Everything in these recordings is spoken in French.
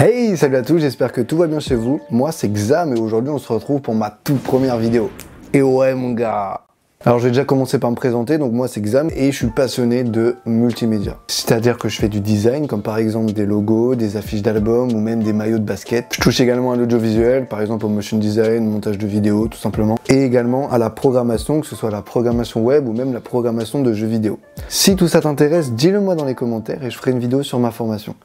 Hey, salut à tous, j'espère que tout va bien chez vous. Moi c'est Xam et aujourd'hui on se retrouve pour ma toute première vidéo. Et ouais mon gars. Alors je vais déjà commencer par me présenter, donc moi c'est Xam et je suis passionné de multimédia. C'est-à-dire que je fais du design, comme par exemple des logos, des affiches d'albums ou même des maillots de basket. Je touche également à l'audiovisuel, par exemple au motion design, montage de vidéos tout simplement. Et également à la programmation, que ce soit la programmation web ou même la programmation de jeux vidéo. Si tout ça t'intéresse, dis-le moi dans les commentaires et je ferai une vidéo sur ma formation.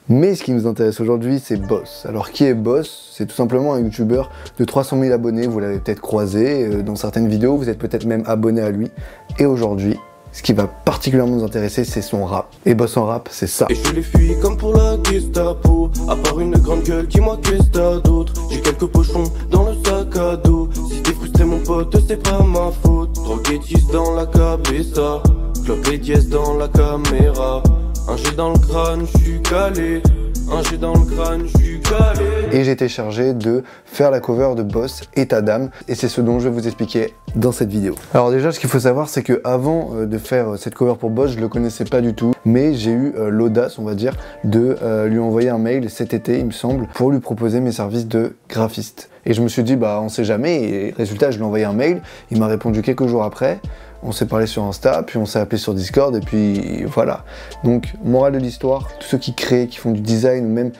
Mais ce qui nous intéresse aujourd'hui, c'est Boss. Alors qui est Boss? C'est tout simplement un youtubeur de 300 000 abonnés, vous l'avez peut-être croisé dans certaines vidéos, vous êtes peut-être même abonné à lui. Et aujourd'hui, ce qui va particulièrement nous intéresser, c'est son rap. Et Boss en rap, c'est ça. Et je les fuis comme pour la Gestapo. À part une grande gueule, dis-moi qu'est-ce t'as d'autre. J'ai quelques pochons dans le sac à dos. Si t'es frustré mon pote, c'est pas ma faute. Drogue et 10 dans la cabeza, club et dièse dans la caméra. Un jet dans le crâne, j'suis calé. Un jet dans le crâne, j'suis calé. Et j'ai été chargé de faire la cover de Boss État d'âme. Et c'est ce dont je vais vous expliquer dans cette vidéo. Alors déjà, ce qu'il faut savoir, c'est que avant de faire cette cover pour Boss, je le connaissais pas du tout. Mais j'ai eu l'audace, on va dire, de lui envoyer un mail cet été, il me semble, pour lui proposer mes services de graphiste. Et je me suis dit, bah on sait jamais. Et résultat, je lui ai envoyé un mail. Il m'a répondu quelques jours après. On s'est parlé sur Insta, puis on s'est appelé sur Discord, et puis voilà. Donc, morale de l'histoire, tous ceux qui créent, qui font du design, ou même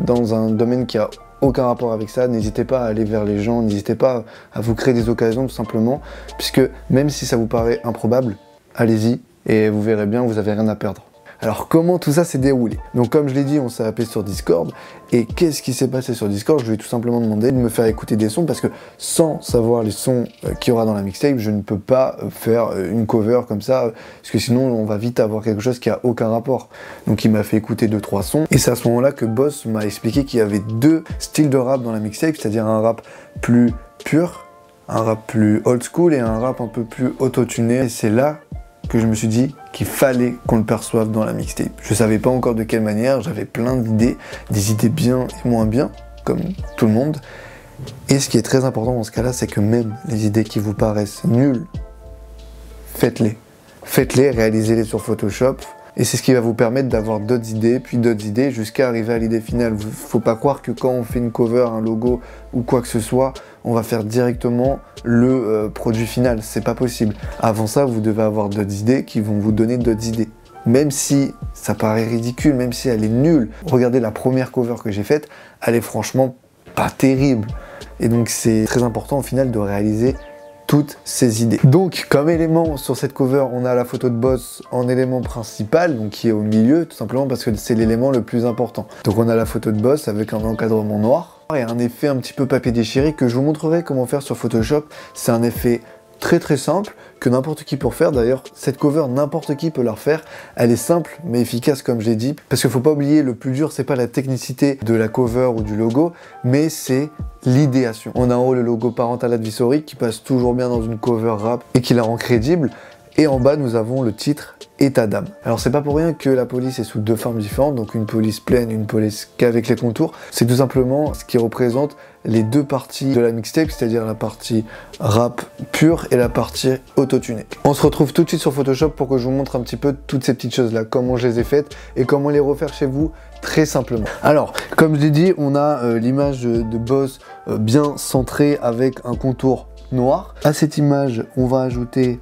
dans un domaine qui a aucun rapport avec ça, n'hésitez pas à aller vers les gens, n'hésitez pas à vous créer des occasions tout simplement, puisque même si ça vous paraît improbable, allez-y, et vous verrez bien, vous n'avez rien à perdre. Alors comment tout ça s'est déroulé? Donc comme je l'ai dit, on s'est appelé sur Discord, et qu'est-ce qui s'est passé sur Discord? Je lui ai tout simplement demandé de me faire écouter des sons, parce que sans savoir les sons qu'il y aura dans la mixtape, je ne peux pas faire une cover comme ça, parce que sinon on va vite avoir quelque chose qui a aucun rapport. Donc il m'a fait écouter 2-3 sons, et c'est à ce moment-là que Boss m'a expliqué qu'il y avait deux styles de rap dans la mixtape, c'est-à-dire un rap plus pur, un rap plus old school, et un rap un peu plus autotuné, et c'est là que je me suis dit qu'il fallait qu'on le perçoive dans la mixtape. Je savais pas encore de quelle manière, j'avais plein d'idées, des idées bien et moins bien, comme tout le monde. Et ce qui est très important dans ce cas-là, c'est que même les idées qui vous paraissent nulles, faites-les. Faites-les, réalisez-les sur Photoshop, et c'est ce qui va vous permettre d'avoir d'autres idées, puis d'autres idées, jusqu'à arriver à l'idée finale. Faut pas croire que quand on fait une cover, un logo, ou quoi que ce soit, on va faire directement le produit final. C'est pas possible. Avant ça, vous devez avoir d'autres idées qui vont vous donner d'autres idées. Même si ça paraît ridicule, même si elle est nulle. Regardez la première cover que j'ai faite, elle est franchement pas terrible. Et donc c'est très important au final de réaliser toutes ces idées. Donc comme élément sur cette cover, on a la photo de Boss en élément principal, donc qui est au milieu, tout simplement parce que c'est l'élément le plus important. Donc on a la photo de Boss avec un encadrement noir et un effet un petit peu papier déchiré que je vous montrerai comment faire sur Photoshop. C'est un effet très simple que n'importe qui peut faire. D'ailleurs cette cover, n'importe qui peut la refaire. Elle est simple mais efficace comme je l'ai dit, parce qu'il faut pas oublier, le plus dur c'est pas la technicité de la cover ou du logo, mais c'est l'idéation. On a en haut le logo Parental Advisory qui passe toujours bien dans une cover rap et qui la rend crédible, et en bas nous avons le titre État d'âme. Alors c'est pas pour rien que la police est sous deux formes différentes, donc une police pleine, une police qu'avec les contours. C'est tout simplement ce qui représente les deux parties de la mixtape, c'est-à-dire la partie rap pure et la partie autotunée. On se retrouve tout de suite sur Photoshop pour que je vous montre un petit peu toutes ces petites choses là, comment je les ai faites et comment les refaire chez vous très simplement. Alors comme je l'ai dit, on a l'image de Boss bien centrée avec un contour noir. À cette image on va ajouter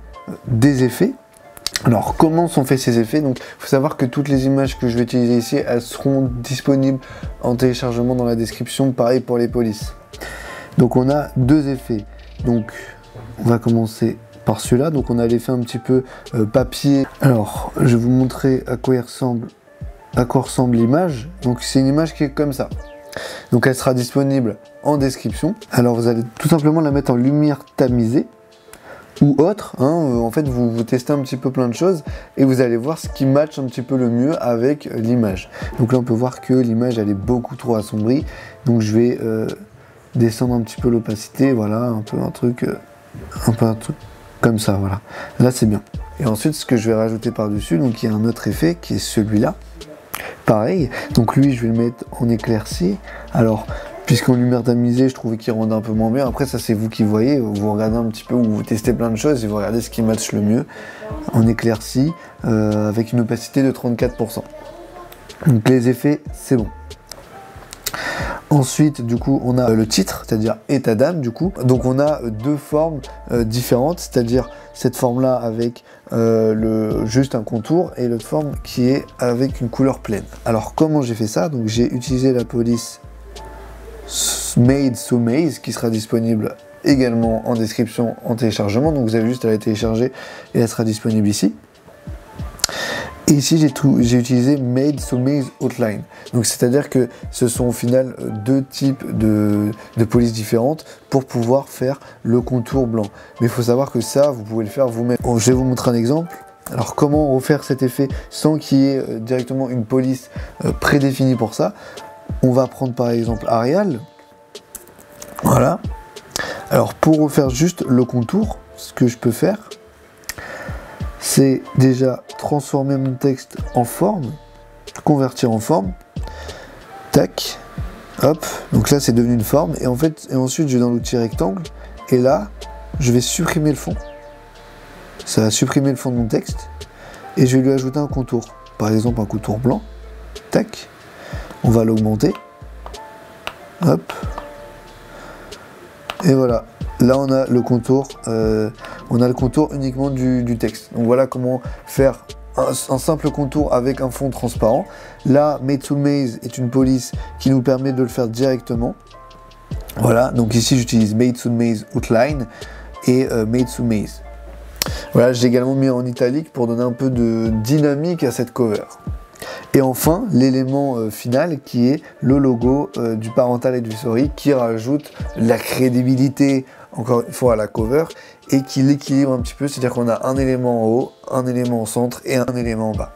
des effets. Alors comment sont faits ces effets? Donc il faut savoir que toutes les images que je vais utiliser ici, elles seront disponibles en téléchargement dans la description, pareil pour les polices. Donc on a deux effets. Donc on va commencer par celui-là. Donc on a l'effet un petit peu papier. Alors je vais vous montrer à quoi ressemble l'image. Donc c'est une image qui est comme ça. Donc elle sera disponible en description. Alors vous allez tout simplement la mettre en lumière tamisée ou autre, hein, en fait vous testez un petit peu plein de choses et vous allez voir ce qui match un petit peu le mieux avec l'image. Donc là on peut voir que l'image elle est beaucoup trop assombrie, donc je vais descendre un petit peu l'opacité, voilà, un peu un truc comme ça, voilà. Là c'est bien. Et ensuite ce que je vais rajouter par dessus, donc il y a un autre effet qui est celui-là. Pareil, donc lui je vais le mettre en éclairci. Alors puisqu'en lumière tamisée, je trouvais qu'il rendait un peu moins bien. Après, ça, c'est vous qui voyez. Vous regardez un petit peu, ou vous testez plein de choses et vous regardez ce qui match le mieux. En éclairci, avec une opacité de 34%. Donc les effets, c'est bon. Ensuite, du coup, on a le titre, c'est-à-dire état d'âme, du coup. Donc, on a deux formes différentes, c'est-à-dire cette forme-là avec juste un contour et l'autre forme qui est avec une couleur pleine. Alors, comment j'ai fait ça? Donc, j'ai utilisé la police Made So Maze qui sera disponible également en description en téléchargement. Donc, vous avez juste à la télécharger et elle sera disponible ici. Et ici, j'ai utilisé Made So Maze Outline. Donc, c'est-à-dire que ce sont au final deux types de polices différentes pour pouvoir faire le contour blanc. Mais il faut savoir que ça, vous pouvez le faire vous-même. Bon, je vais vous montrer un exemple. Alors, comment refaire cet effet sans qu'il y ait directement une police prédéfinie pour ça? On va prendre par exemple Arial. Voilà. Alors, pour refaire juste le contour, ce que je peux faire, c'est déjà transformer mon texte en forme, convertir en forme, tac, hop, donc là c'est devenu une forme, et ensuite je vais dans l'outil rectangle, et là, je vais supprimer le fond. Ça va supprimer le fond de mon texte, et je vais lui ajouter un contour, par exemple un contour blanc, tac, on va l'augmenter, hop, et voilà. Là, on a le contour uniquement du texte. Donc voilà comment faire un simple contour avec un fond transparent. Là, Made So Maze est une police qui nous permet de le faire directement. Voilà, donc ici j'utilise Made So Maze Outline et Made So Maze. Voilà, j'ai également mis en italique pour donner un peu de dynamique à cette cover. Et enfin, l'élément final qui est le logo du Parental Advisory qui rajoute la crédibilité, encore une fois, à la cover et qui l'équilibre un petit peu, c'est-à-dire qu'on a un élément en haut, un élément au centre et un élément en bas.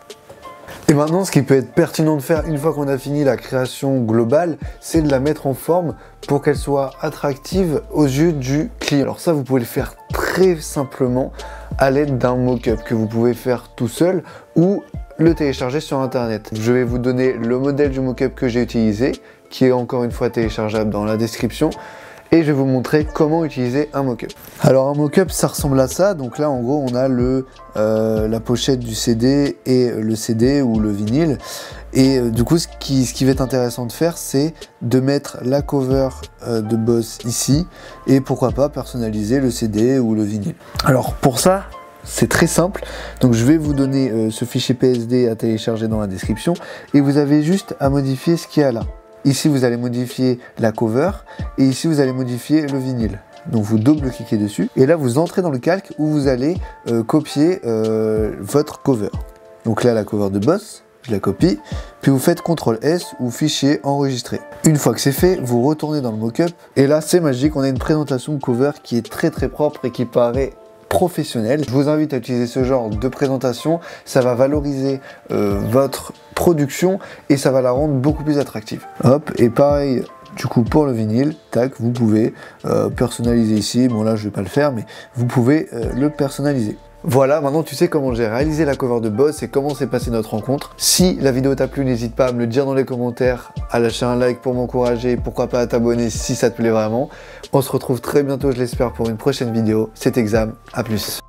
Et maintenant, ce qui peut être pertinent de faire une fois qu'on a fini la création globale, c'est de la mettre en forme pour qu'elle soit attractive aux yeux du client. Alors ça, vous pouvez le faire très simplement à l'aide d'un mock-up que vous pouvez faire tout seul ou le télécharger sur internet. Je vais vous donner le modèle du mock-up que j'ai utilisé, qui est encore une fois téléchargeable dans la description, et je vais vous montrer comment utiliser un mock-up. Alors un mock-up, ça ressemble à ça. Donc là, en gros, on a la pochette du CD et le CD ou le vinyle. Et du coup, ce qui va être intéressant de faire, c'est de mettre la cover de Boss ici et pourquoi pas personnaliser le CD ou le vinyle. Alors pour ça, c'est très simple. Donc je vais vous donner ce fichier PSD à télécharger dans la description et vous avez juste à modifier ce qu'il y a là. Ici, vous allez modifier la cover et ici, vous allez modifier le vinyle. Donc, vous double-cliquez dessus et là, vous entrez dans le calque où vous allez copier votre cover. Donc là, la cover de Boss, je la copie, puis vous faites CTRL-S ou fichier enregistré. Une fois que c'est fait, vous retournez dans le mock-up et là, c'est magique, on a une présentation de cover qui est très très propre et qui paraît professionnel. Je vous invite à utiliser ce genre de présentation, ça va valoriser votre production et ça va la rendre beaucoup plus attractive. Hop, et pareil du coup pour le vinyle, tac, vous pouvez personnaliser ici, bon là je vais pas le faire, mais vous pouvez le personnaliser. Voilà, maintenant tu sais comment j'ai réalisé la cover de Boss et comment s'est passée notre rencontre. Si la vidéo t'a plu, n'hésite pas à me le dire dans les commentaires, à lâcher un like pour m'encourager, pourquoi pas à t'abonner si ça te plaît vraiment. On se retrouve très bientôt, je l'espère, pour une prochaine vidéo. C'était Exam, à plus.